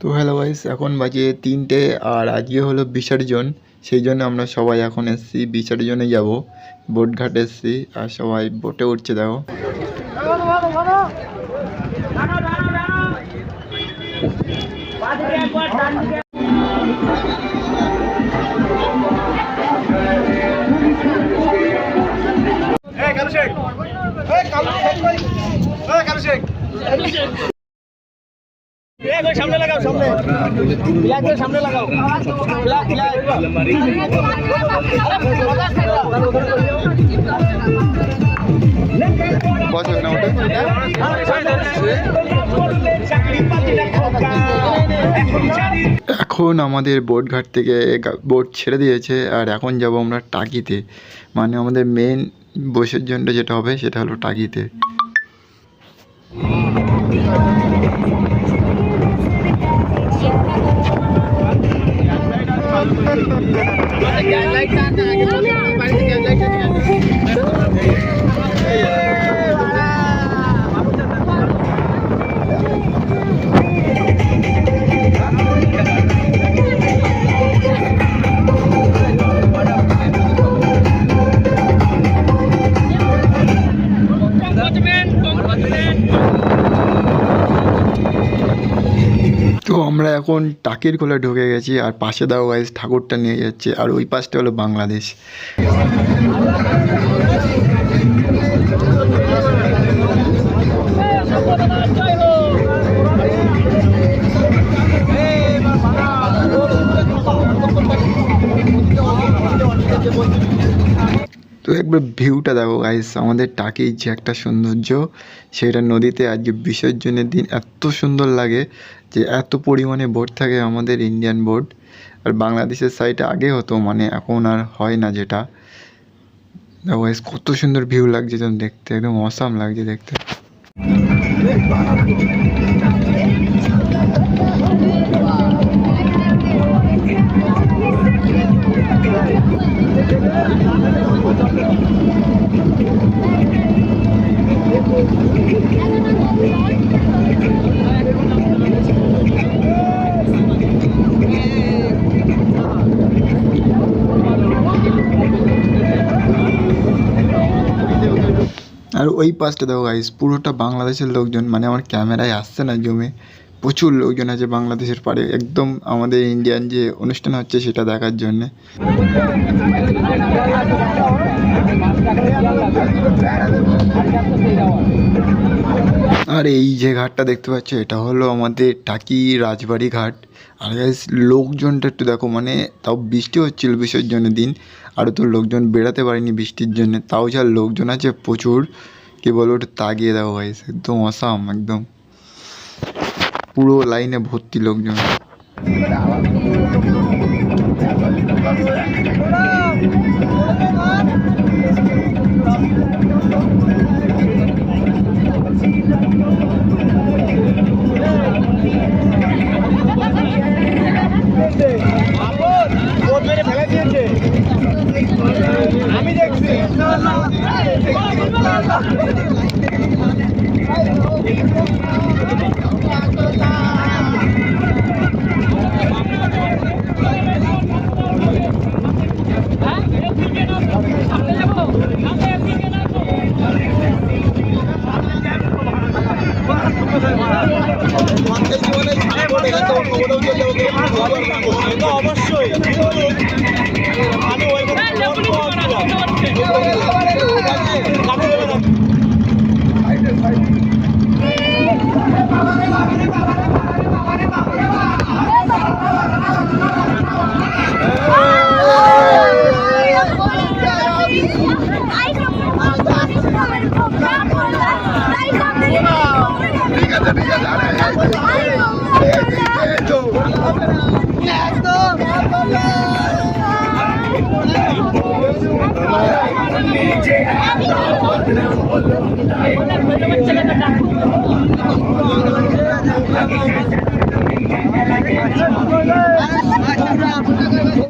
তো hello guys, এখন বাজে 3টে আর আজকে হলো বিসর্জন। সেই জন্য আমরা সবাই এখন এসেছি বিসর্জনে যাব। বোট ঘাট এসেছি আর সবাই বোটে উঠছে দেখো। সামনে লাগাও, সামনে সামনে লাগাও। এখন আমাদের বোট ঘাট থেকে বোট ছেড়ে দিয়েছে আর এখন যাব আমরা টাকিতে। মানে আমাদের মেন বিসর্জনটা যেটা হবে সেটা হলো টাকিতে। তো আমরা এখন টাকির কোলে ঢুকে গেছি আর পাশে দাও গাইস ঠাকুরটা নিয়ে যাচ্ছে আর ওই পাশটা হলো বাংলাদেশ। তো একবার ভিউটা দেখো গাইস, আমাদের টাকির যে একটা সৌন্দর্য সেটা নদীতে আজকে বিসর্জনের দিন এত সুন্দর লাগে যে এত পরিমাণে বোট থাকে আমাদের ইন্ডিয়ান বোট। আর বাংলাদেশের সাইডে আগে হতো, মানে এখন আর হয় না যেটা। দেখো গাইস কত সুন্দর ভিউ লাগছে যেন দেখতে, একদম অসাম লাগছে দেখতে। আর ওই পাশটা দেখো গাইস পুরোটা বাংলাদেশের লোকজন, মানে আমার ক্যামেরায় আসছে না জমে, প্রচুর লোকজন আছে বাংলাদেশের পাড়ে, একদম আমাদের ইন্ডিয়ান যে অনুষ্ঠান হচ্ছে সেটা দেখার জন্যে। আর এই যে ঘাটটা দেখতে পাচ্ছ এটা হলো আমাদের টাকি রাজবাড়ি ঘাট। আর গাইস লোকজনটা একটু দেখো, মানে তাও বৃষ্টি হচ্ছিল বিসর্জনের দিন, আরও তো লোকজন বেড়াতে পারেনি বৃষ্টির জন্য, তাও যা লোকজন আছে প্রচুর। কি বলবো, একটু তাকিয়ে দেখো গাইস, একদম অসাম, একদম পুরো লাইনে ভর্তি লোকজন। আমি দেখছি অবশ্যই আমি একদম